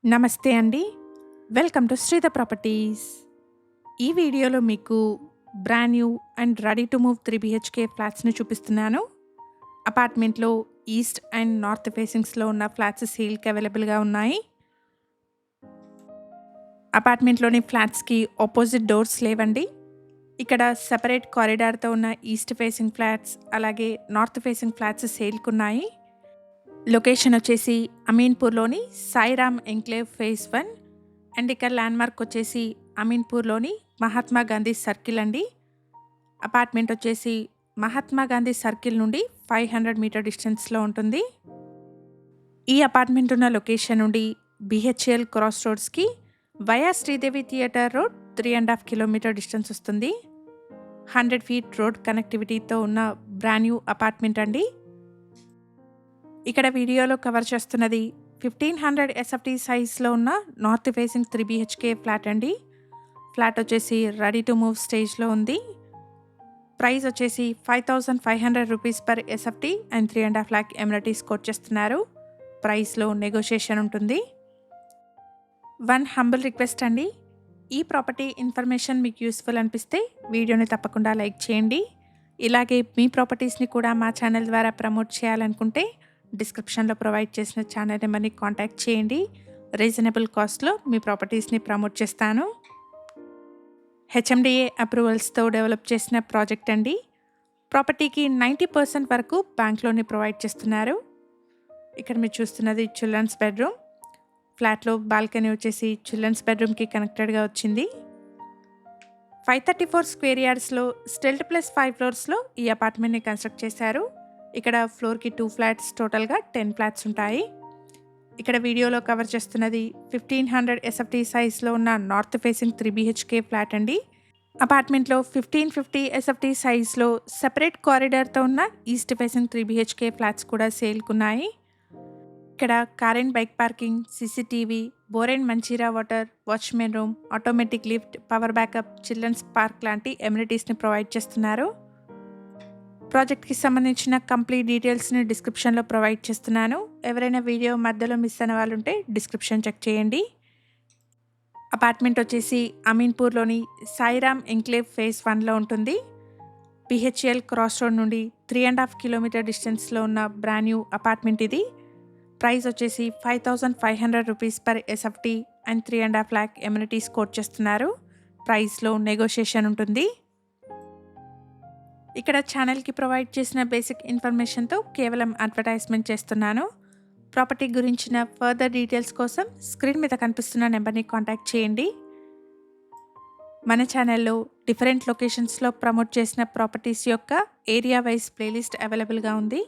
నమస్తే అండి. Welcome to Sridha properties. ఈ వీడియోలో మీకు brand new and ready to move 3 BHK ఫ్లాట్స్‌ని చూపిస్తున్నాను. అపార్ట్మెంట్‌లో ఈస్ట్ అండ్ నార్త్ ఫేసింగ్స్‌లో ఉన్న ఫ్లాట్స్ సేల్‌కి అవైలబుల్‌గా ఉన్నాయి. అపార్ట్మెంట్‌లోని ఫ్లాట్స్‌కి ఆపోజిట్ డోర్స్ లేవండి. ఇక్కడ సెపరేట్ కారిడార్‌తో ఉన్న ఈస్ట్ ఫేసింగ్ ఫ్లాట్స్, అలాగే నార్త్ ఫేసింగ్ ఫ్లాట్స్ సేల్‌కున్నాయి. లొకేషన్ వచ్చేసి అమీన్పూర్లోని సాయిరామ్ ఎంక్లేవ్ ఫేజ్ 1 అండ్ ఇక్కడ ల్యాండ్మార్క్ వచ్చేసి అమీన్పూర్లోని మహాత్మా గాంధీ సర్కిల్ అండి. అపార్ట్మెంట్ వచ్చేసి మహాత్మా గాంధీ సర్కిల్ నుండి 500 మీటర్ డిస్టెన్స్లో ఉంటుంది. ఈ అపార్ట్మెంట్ ఉన్న లొకేషన్ నుండి బిహెచ్ఎల్ క్రాస్ రోడ్స్కి via Sridevi theatre road 3.5 kilometre distance వస్తుంది. 100 ఫీట్ రోడ్ కనెక్టివిటీతో ఉన్న బ్రాండ్ న్యూ అపార్ట్మెంట్ అండి. ఇక్కడ వీడియోలో కవర్ చేస్తున్నది 1500 ఎస్ఎఫ్టీ సైజ్లో ఉన్న నార్త్ ఫేసింగ్ 3 బీహెచ్కే ఫ్లాట్ అండి. ఫ్లాట్ వచ్చేసి రెడీ టు మూవ్ స్టేజ్లో ఉంది. ప్రైస్ వచ్చేసి 5500 rupees per SFT and 3.5 lakh amenities quote చేస్తున్నారు. ప్రైస్లో నెగోషియేషన్ ఉంటుంది. వన్ హంబుల్ రిక్వెస్ట్ అండి, ఈ ప్రాపర్టీ ఇన్ఫర్మేషన్ మీకు యూస్ఫుల్ అనిపిస్తే వీడియోని తప్పకుండా లైక్ చేయండి. ఇలాగే మీ ప్రాపర్టీస్ని కూడా మా ఛానల్ ద్వారా ప్రమోట్ చేయాలనుకుంటే డిస్క్రిప్షన్లో ప్రొవైడ్ చేసిన ఛానల్ నెంబర్ని కాంటాక్ట్ చేయండి. రీజనబుల్ కాస్ట్లో మీ ప్రాపర్టీస్ని ప్రమోట్ చేస్తాను. హెచ్ఎండిఏ అప్రూవల్స్తో డెవలప్ చేసిన ప్రాజెక్ట్ అండి. ప్రాపర్టీకి 90% వరకు బ్యాంక్ లోన్ని ప్రొవైడ్ చేస్తున్నారు. ఇక్కడ మీరు చూస్తున్నది చిల్డ్రన్స్ బెడ్రూమ్. ఫ్లాట్లో బాల్కనీ వచ్చేసి చిల్డ్రన్స్ బెడ్రూమ్కి కనెక్టెడ్గా వచ్చింది. 534 స్క్వేర్ యార్డ్స్లో స్టిల్ట్ ప్లస్ 5 ఫ్లోర్స్లో ఈ అపార్ట్మెంట్ని కన్స్ట్రక్ట్ చేశారు. ఇక్కడ ఫ్లోర్కి 2 ఫ్లాట్స్, టోటల్గా 10 ఫ్లాట్స్ ఉంటాయి. ఇక్కడ వీడియోలో కవర్ చేస్తున్నది 1500 ఎస్ఎఫ్టీ సైజ్లో ఉన్న నార్త్ ఫేసింగ్ 3 బీహెచ్కే ఫ్లాట్ అండి. అపార్ట్మెంట్లో 1550 ఎస్ఎఫ్టీ సైజ్లో సెపరేట్ కారిడార్తో ఉన్న ఈస్ట్ ఫేసింగ్ 3 బీహెచ్కే ఫ్లాట్స్ కూడా సేల్కున్నాయి. ఇక్కడ car and bike parking, CCTV, bore and Manjira water, watchmen room, automatic lift, power backup, children's park లాంటి ఎమ్యూనిటీస్ని ప్రొవైడ్ చేస్తున్నారు. ప్రాజెక్ట్కి సంబంధించిన కంప్లీట్ డీటెయిల్స్ని డిస్క్రిప్షన్లో ప్రొవైడ్ చేస్తున్నాను. ఎవరైనా వీడియో మధ్యలో మిస్ అయిన వాళ్ళు ఉంటే డిస్క్రిప్షన్ చెక్ చేయండి. అపార్ట్మెంట్ వచ్చేసి అమీన్పూర్లోని సాయిరామ్ ఎంక్లేవ్ ఫేజ్ 1లో ఉంటుంది. బిహెచ్ఎల్ క్రాస్ రోడ్ నుండి 3.5 కిలోమీటర్ డిస్టెన్స్లో ఉన్న బ్రాండ్ న్యూ అపార్ట్మెంట్ ఇది. ప్రైస్ వచ్చేసి 5500 rupees per SFT and 3.5 lakh amenities quote చేస్తున్నారు. ప్రైస్లో నెగోషియేషన్ ఉంటుంది. ఇక్కడ ఛానల్కి ప్రొవైడ్ చేసిన బేసిక్ ఇన్ఫర్మేషన్తో కేవలం అడ్వర్టైజ్మెంట్ చేస్తున్నాను. ప్రాపర్టీ గురించిన ఫర్దర్ డీటెయిల్స్ కోసం స్క్రీన్ మీద కనిపిస్తున్న నెంబర్ని కాంటాక్ట్ చేయండి. మన ఛానల్లో డిఫరెంట్ లొకేషన్స్లో ప్రమోట్ చేసిన ప్రాపర్టీస్ యొక్క ఏరియా వైజ్ ప్లేలిస్ట్ అవైలబుల్గా ఉంది.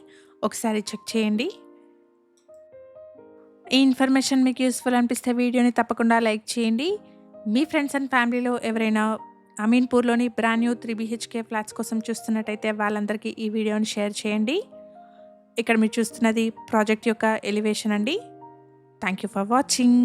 ఒకసారి చెక్ చేయండి. ఈ ఇన్ఫర్మేషన్ మీకు యూస్ఫుల్ అనిపిస్తే వీడియోని తప్పకుండా లైక్ చేయండి. మీ ఫ్రెండ్స్ అండ్ ఫ్యామిలీలో ఎవరైనా అమీన్పూర్లోని బ్రాండ్ న్యూ 3 బీహెచ్కే ఫ్లాట్స్ కోసం చూస్తున్నట్టయితే వాళ్ళందరికీ ఈ వీడియోని షేర్ చేయండి. ఇక్కడ మీరు చూస్తున్నది ప్రాజెక్ట్ యొక్క ఎలివేషన్ అండి. Thank you for watching.